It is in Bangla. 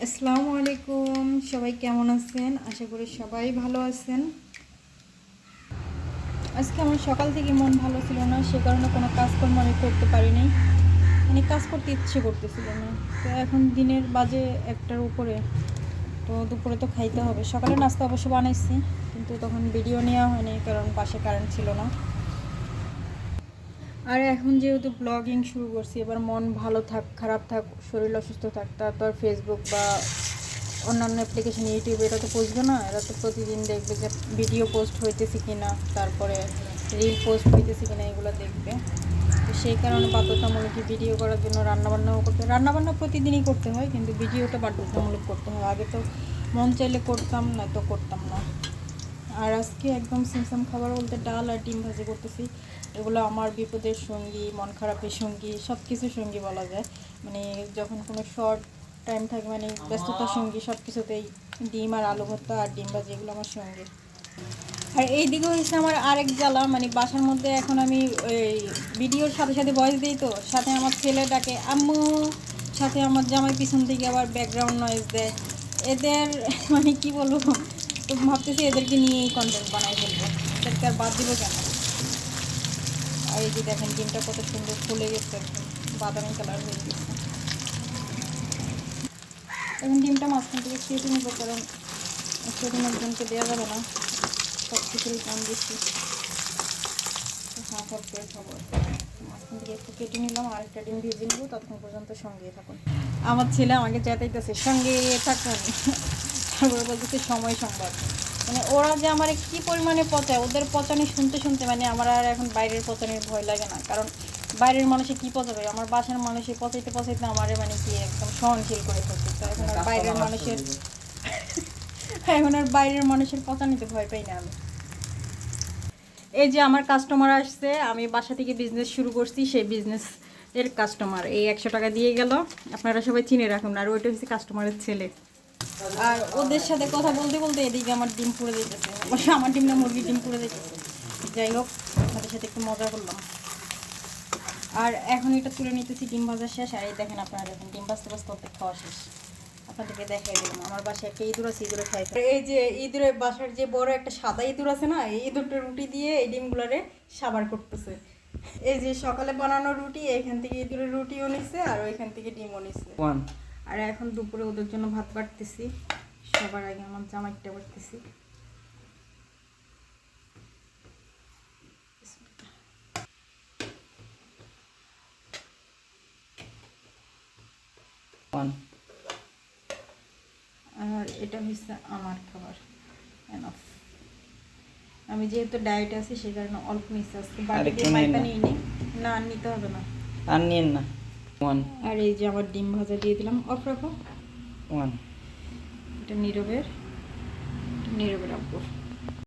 আসসালামু আলাইকুম, সবাই কেমন আছেন? আশা করি সবাই ভালো আছেন। আজকে আমার সকাল থেকে মন ভালো ছিল না, সে কারণে কোনো কাজকর্ম আমি করতে পারিনি। মানে কাজ করতে ইচ্ছে করতেছিল না। তো এখন দিনের বাজে 1টার উপরে, তো দুপুরে তো খাইতে হবে। সকালে নাস্তা অবশ্য বানাইছি, কিন্তু তখন ভিডিও নেওয়া হয়নি কারণ পাশে কারেন্ট ছিল না। আর এখন যেহেতু ব্লগিং শুরু করছি, এবার মন ভালো থাক খারাপ থাক শরীর অসুস্থ থাক, তারপর ফেসবুক বা অন্যান্য অ্যাপ্লিকেশন ইউটিউবে এটা তো বুঝবে না, এরা তো প্রতিদিন দেখবে যে ভিডিও পোস্ট হইতেছে কি না, তারপরে রিল পোস্ট হইতেছে কি না, এগুলো দেখবে। তো সেই কারণে বাধ্যতামূলক ভিডিও করার জন্য রান্নাবান্না প্রতিদিনই করতে হয়, কিন্তু ভিডিওটা বাধ্যতামূলক করতে হয়। আগে তো মন চাইলে করতাম, না তো করতাম না। আর আজকে একদম সিমসাম খাবার বলতে ডাল আর ডিম ভাজি করতেছি। এগুলো আমার বিপদের সঙ্গী, মন খারাপের সঙ্গী, সব কিছুর সঙ্গী বলা যায়। মানে যখন কোনো শর্ট টাইম থাকে, মানে ব্যস্ততার সঙ্গী, সব কিছুতেই ডিম আর আলু ভর্তা আর ডিম ভাজি এগুলো আমার সঙ্গে। আর এই দিকে হচ্ছে আমার আরেক জ্বালা, মানে বাসার মধ্যে এখন আমি ওই ভিডিওর সাথে সাথে ভয়েস দিই, তো সাথে আমার ছেলে ডাকে আম্মু, সাথে আমার জামাই পিছন থেকে আবার ব্যাকগ্রাউন্ড নয়েজ দেয়। এদের মানে কি বলবো, তো ভাবতেছি এদেরকে নিয়েই কন্টেন্ট বানাই ফেলবো, এদেরকে আর বাদ দিব কেন। আর এই যে দেখেন ডিমটা কত সুন্দর ফুলে গেছে, একদম বাদামি কালার হয়ে গেছে। এখন ডিমটা মাঝখান থেকে কেটে নেব, কারণ সেদিন একজনকে দেওয়া যাবে না, সব কিছুরই দাম বেশি। হাফ হাফ করে খাবো। মাঝখান থেকে একটু কেটে নিলাম, আর একটা ডিম ভেজে নেবো, ততক্ষণ পর্যন্ত সঙ্গে থাকুন। আমার ছেলে আমাকে চেতাইতেছে সঙ্গে থাকুন, তারপরে বলতেছে সময় সংবাদ। মানে ওরা যে আমার কী পরিমাণে পচায়, ওদের পচানি শুনতে শুনতে মানে আমার আর এখন বাইরের পচানির ভয় লাগে না। কারণ বাইরের মানুষে কী পচাবে, আমার বাসার মানুষে পচাইতে পচাইতে আমারে মানে কি একদম সহনশীল করে ফেলছে। তো এখন আর বাইরের মানুষের পচানিতে ভয় পাই না আমি। এই যে আমার কাস্টমার আসছে, আমি বাসা থেকে বিজনেস শুরু করছি, সেই বিজনেস এর কাস্টমার এই 100 টাকা দিয়ে গেল। আপনারা সবাই চিনে রাখুন। আর ওইটা হচ্ছে কাস্টমারের ছেলে। আর ওদের সাথে কথা বলতে বলতে এদিকে আমার ডিম পুড়ে দিতেছে, অবশ্য আমার ডিম না, মুরগির ডিম পুড়ে দিতেছে। যাই হোক, আপনাদের সাথে একটু মজা করলাম। আর এখন এটা তুলে নিতেছি, ডিম ভাজা শেষ। আর এই দেখেন, আপনারা দেখেন ডিম ভাজতে ভাজতে অর্ধেক খাওয়া শেষ। আপনাদেরকে দেখাই দিলাম, আমার বাসায় একটা ইঁদুর আছে, ইঁদুরে খাই। এই যে ইঁদুরের বাসার যে বড় একটা সাদা ইঁদুর আছে না, এই ইঁদুরটা রুটি দিয়ে এই ডিমগুলারে সাবার করতেছে। এই যে সকালে বানানো রুটি, এখান থেকে ইঁদুরের রুটিও নিচ্ছে আর ওইখান থেকে ডিমও নিচ্ছে। আর এখন দুপুরে ওদের জন্য ভাত বাড়তেছি। সবার আগে আমার জামাইটা বাড়তেছি। আর এটা হচ্ছে আমার খাবার, এনাফ। আমি যেহেতু ডায়েট আছি, সেই কারণে অল্প নিচ্ছি আজকে। বাড়িতে মাইপা নিয়ে নিই, না আর নিতে হবে না, আর নিন না। আর এই যে আমার ডিম ভাজা দিয়ে দিলাম। অফ রাখো। এটা নীরবের আব্বু।